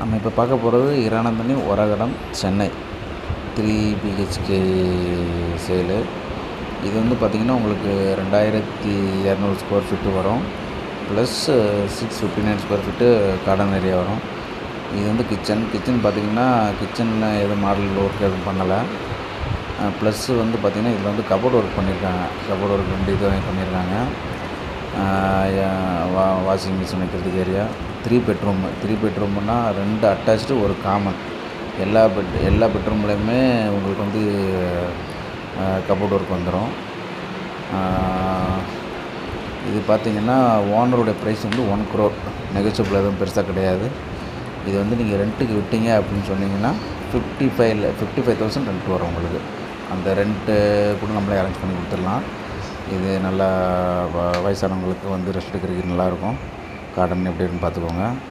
நம்ம இப்போ பார்க்க போகிறது இரானந்தனி ஒரகடம் சென்னை 3 பிஹெச்கே சேலு. இது வந்து பார்த்திங்கன்னா உங்களுக்கு 2200 ஸ்கொயர் ஃபீட்டு வரும். Plus 659 square feet garden area வரும். இது வந்து கிச்சன் பார்த்திங்கன்னா கிச்சனில் எதுவும் மாடல் ஒர்க் எதுவும் பண்ணலை. ப்ளஸ்ஸு வந்து பார்த்திங்கன்னா இதில் வந்து கபோர்ட் ஒர்க் பண்ணியிருக்காங்க. கபோர்ட் ஒர்க் 2 இது பண்ணியிருக்காங்க. வாஷிங் மிஷின் வைக்கிறதுக்கு ஏரியா. 3 பெட்ரூம்னா 2 அட்டாச்டு, ஒரு காமன். எல்லா பெட்ரூம்லேயுமே உங்களுக்கு வந்து கபோர்ட் ஒர்க் வந்துடும். இது பார்த்திங்கன்னா ஓனருடைய ப்ரைஸ் வந்து 1 crore. நெகோஷியபிள் எதுவும் பெருசாக கிடையாது. இது வந்து நீங்கள் ரெண்ட்டுக்கு விட்டீங்க அப்படின்னு சொன்னீங்கன்னா 55,000 ரெண்ட் வரும் உங்களுக்கு. அந்த ரெண்ட்டு கூட நம்மளே அரேஞ்ச் பண்ணி கொடுத்துடலாம். இது நல்லா வயசானவங்களுக்கு வந்து ரெஸ்ட் எடுக்கிறதுக்கு நல்லாயிருக்கும். கார்டன் எப்படி இருக்குன்னு பார்த்துக்கோங்க.